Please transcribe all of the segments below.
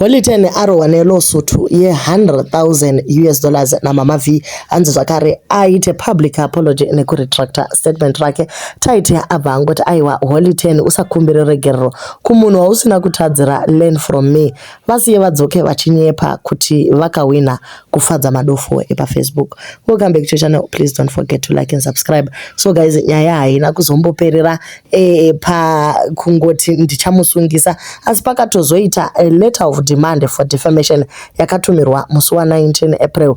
Holly10 arowa nelawsuit ye$100,000 US na Mama V anzi zvakare aite public apology nekuretracta statement rake. Taiti abva angoti aiwa Holly10 usakumbire regerero kumunhu wausina kutadzira, learn from me. Vasiye vadzoke vachinyepa kuti vakawina kufadza madofu epaFacebook. Welcome back to the channel. Please don't forget to like and subscribe. So guys, nyaya haina kuzomboperera pa kungoti ndichamusungisa asi pakatozoita a letter of demand for defamation yakatumirwa musi wa 19 April.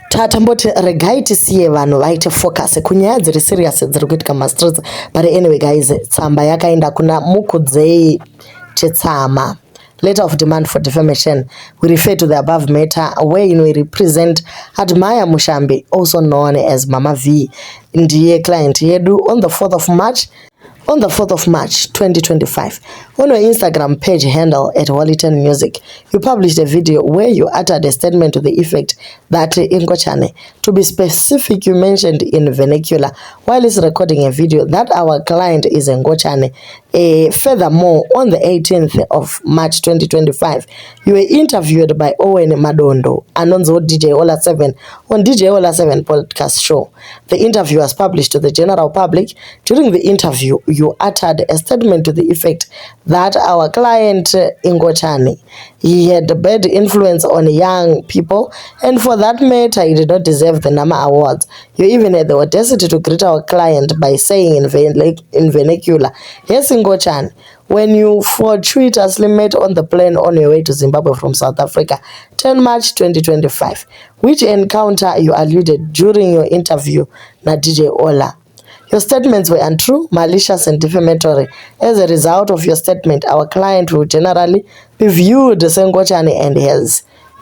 Tatamboti regai tisiye vanhu vaite focus kunyaya dziri serious dziri kuitika mastreets. But anyway guys, tsamba yakaenda kuna Mukudzei Chetsama. Letter of demand for defamation. We refer to the above matter wherein we represent Admire Mushambi, also known as Mama V, ndiye client yedu on the 4th of March 2025. On your Instagram page handle at Holly10 Music, you published a video where you uttered a statement to the effect that Ngochane, to be specific, you mentioned in vernacular while it's recording a video that our client is Ngochane. Furthermore, on the 18th of March 2025, you were interviewed by Owen Madondo, Anonzo DJ Ola 7 on DJ Ola 7 podcast show. The interview was published to the general public. During the interview, you uttered a statement to the effect that our client Ngochane, he had bad influence on young people, and for that matter, he did not deserve the NAMA awards. You even had the audacity to greet our client by saying in vernacular, "Yes, Ngochane, when you fortuitously met on the plane on your way to Zimbabwe from South Africa, 10 March 2025, which encounter you alluded during your interview na DJ Ola. Your statements were untrue, malicious, and defamatory. As a result of your statement, our client will generally be viewed as Ngochane and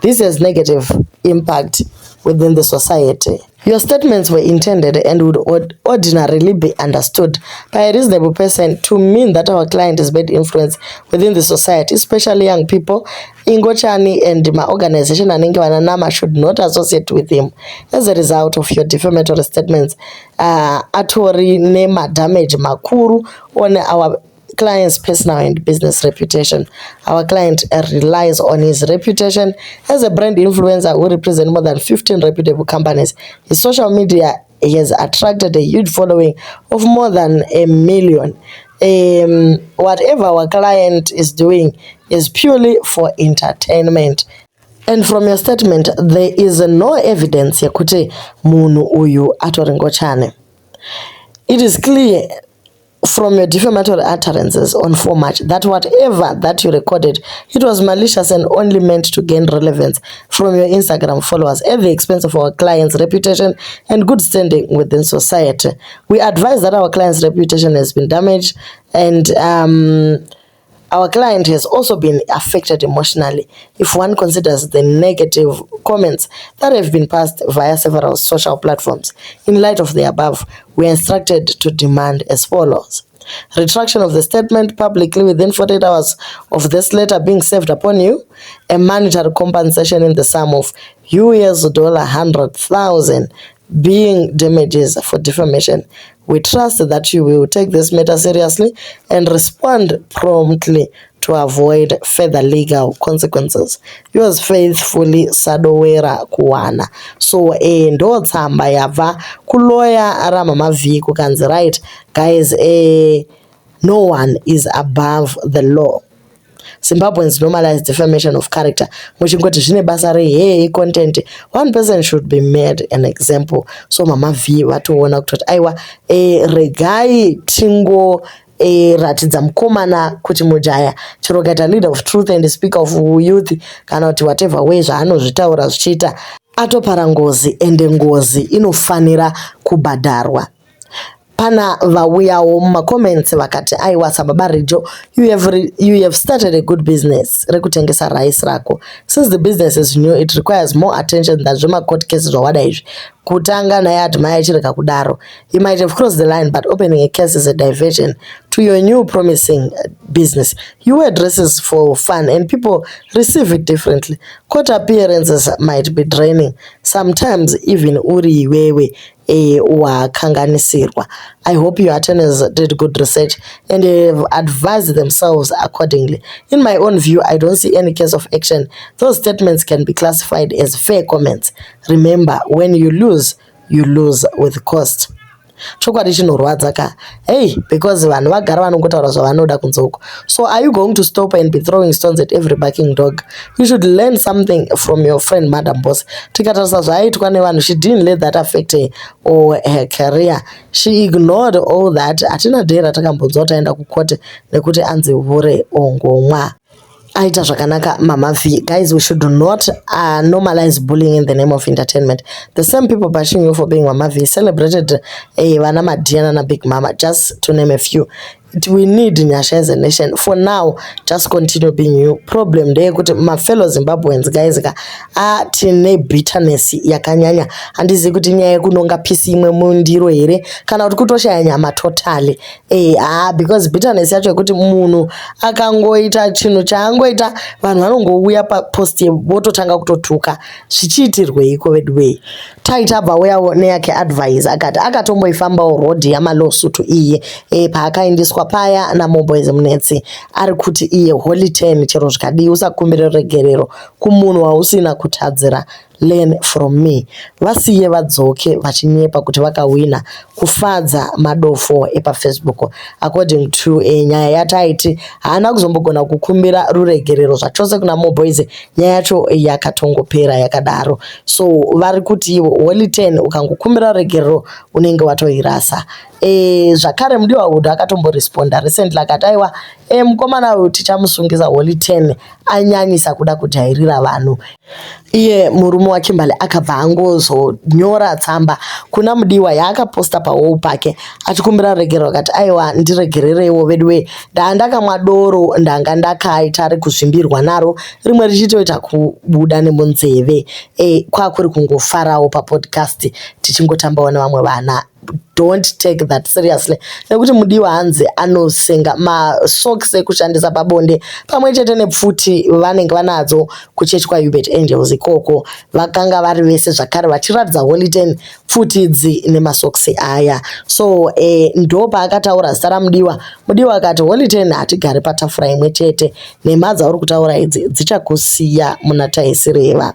this has negative impact within the society. Your statements were intended and would ordinarily be understood by a reasonable person to mean that our client is bad influence within the society, especially young people. Ngochane and my organization Anenge should not associate with him. As a result of your defamatory statements, atori nema damage makuru on our client's personal and business reputation. Our client relies on his reputation as a brand influencer who represents more than 15 reputable companies. His social media has attracted a huge following of more than 1 million. Whatever our client is doing is purely for entertainment. And from your statement, there is no evidence yakuti munu uyu atori Ngochane. It is clear from your defamatory utterances on 4 March that whatever that you recorded, it was malicious and only meant to gain relevance from your Instagram followers at the expense of our client's reputation and good standing within society. We advise that our client's reputation has been damaged and our client has also been affected emotionally if one considers the negative comments that have been passed via several social platforms. In light of the above, we are instructed to demand as follows: retraction of the statement publicly within 48 hours of this letter being served upon you, a monetary compensation in the sum of $100,000 being damages for defamation. We trust that you will take this matter seriously and respond promptly to avoid further legal consequences. Yours faithfully, Sadowera Kuwana. So ndo tsamba yabva kuloya Mama V kukanzi, right guys, no one is above the law. Zimbabweans normalize defamation of character. Muchingoti zvine basa rehei content. One person should be made an example. So Mama V vatoona kuti aiwa regai tingo ratidza mukomana kuti mujaya chero kaita leader of truth and speaker of youth kana kuti whatever way zvaanozvitaura zvichiita atopara ngozi, ende ngozi inofanira kubhadharwa. Pana vauyawo mumacomments vakati aiwa sababa Rijo, you have started a good business rekutengesa rice rako. Since the business is new, it requires more attention than zvema court cases zvawada izvi. kutanga naye admire chireka kudaro. He might have crossed the line, but opening a case is a diversion to your new promising business. You wear dresses for fun and people receive it differently. Court appearances might be draining, sometimes even uri iwewe wakanganisirwa. I hope your attorneys did good research and have advised themselves accordingly. In my own view, I don't see any case of action. Those statements can be classified as fair comments. Remember, when you lose with cost. Chokwadi chinorwadza ka. Hey, because vanhu vagara vanongotaura zvavanoda kunzoko. So are you going to stop and be throwing stones at every barking dog? You should learn something from your friend Madam Boss. Tikatarisa zvaiitwa nevanhu, she didn't let that affect her or her career. She ignored all that. Hatina dera takambonzwa taenda kukote nekuti anzi hure ongomwa. Aita zvakanaka Mama V. Guys, we should not normalize bullying in the name of entertainment. The same people bashing you for being Mama V celebrated Vana Madiana na Big Mama, just to name a few. We need Nyasha as a nation. For now, just continue being you. Problem dey kuti my fellow Zimbabweans guys tine bitterness yakanyanya. Handizi kuti nyaya kunonga pisi imwe mundiro here kana kuti kutoshaya nyama totally. Because bitterness yacho kuti munhu akangoita chinhu chaangoita vanhu vanongouya pa post vototanga kutotuka. Zvichiitirweiko wedway. Taita bauya neyake advice akati akatomboifambawo road yamalawsuit iye paakaindiswa paya naMomboizi Munetsi ari kuti iye holy 10 chero zvikadii usakumbire regerero kumunhu wausina kutadzira. Learn from me. Vasiye vadzoke vachinyepa kuti vakawina kufadza madofo Facebook. According to nyaya yataiti haana kuzombogona kukumbira ruregerero zvachose kuna Momboizi, nyaya yacho yakatongopera yakadaro. So vari kuti iwo holy 10 ukangokumbira regerero unenge watoirasa. Zvakare mudiwa udu akatomboresponda recently akati aiwa mukomana uyu tichamusungisa holy 10 anyanyisa kuda kujairira vanhu. Iye murume waKimberley akabva angozonyora tsamba kuna mudiwa yaakaposta pawall pake achikumbira regerero akati aiwa ndiregerereiwo vedwe ndakamwa doro ndanga ndakaita rekuzvimbirwa naro rimwe richitoita kubuda nemunzeve kwakuri kungofarawo papodcast tichingotambawo nevamwe vana. Don't take that seriously. Nekuti mudiwa hanzi anosenga masocks ekushandisa pabonde pamwe chete nepfuti vanenge vanadzo kuchechi kwaHubert Angels ikoko vakanga vari vese zvakare vachiratidza holy 10 pfuti idzi nemasocks aya. So ndo paakataura zita ramudiwa. Mudiwa akati holy 10 hatigare patafura imwe chete, nhema dzauri kutaura idzi dzichakusiya muna taisireva.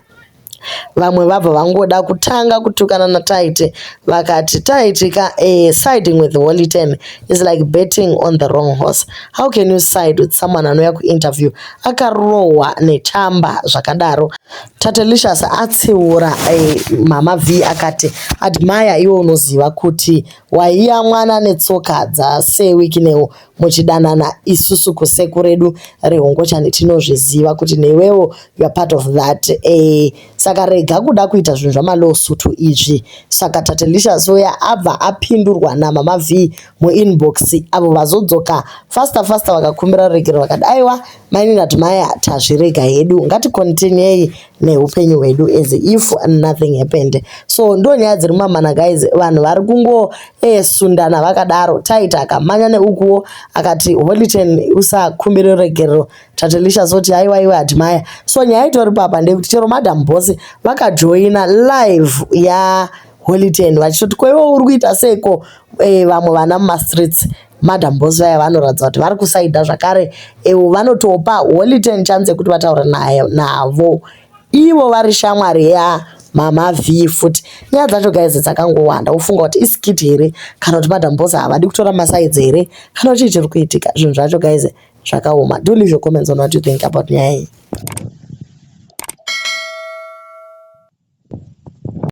Vamwe vabva vangoda kutanga kutukana naTaiti vakati taitika siding with the holy 10 is like betting on the wrong horse. How can you side with someone anouya kuinterview akarohwa nechamba zvakadaro? Tatelicious atsiura Mama V akati admire iwo unoziva kuti waiya mwana netsoka dzasewiki newo muchidanana isusu kusekuru redu rehongochani tinozviziva kuti newewo you are part of that. Saka rega kuda kuita zvinhu zvamalawsuit izvi. Saka Tatelicious uya abva apindurwa naMama V muinbox avo vazodzoka faster vakakumbira regerero vakati aiwa maini admire tazvirega hedu ngatikontinei neupenyu hwedu as if nothing happened. So ndo nyaya dziri mumamana guys, vanhu vari kungo sundana vakadaro. Taita akamanya neukuwo akati holy 10 usakumbire regerero. Tatelicious oti aiwa iwe admire. So nyaya itori papa ndekuti chero Madam Boss vakajoina live ya holy 10 vachiti kwewo uri kuita seko vamwe vana mumastreets. Madam Boss vaya vanoratidza kuti vari kusaida zvakare vanotopa holy 10 chance kuti vataure navo ivo vari shamwari yaMama V. Futi nyaya dzacho guys dzakangowanda ufunga kuti iskiti here kana kuti Madam Boss havadi kutora masaidzi here kana kuti chiri kuitika. Zvinhu zvacho guys zvakaoma. Do leave your comments on what you think about nyaya iyi.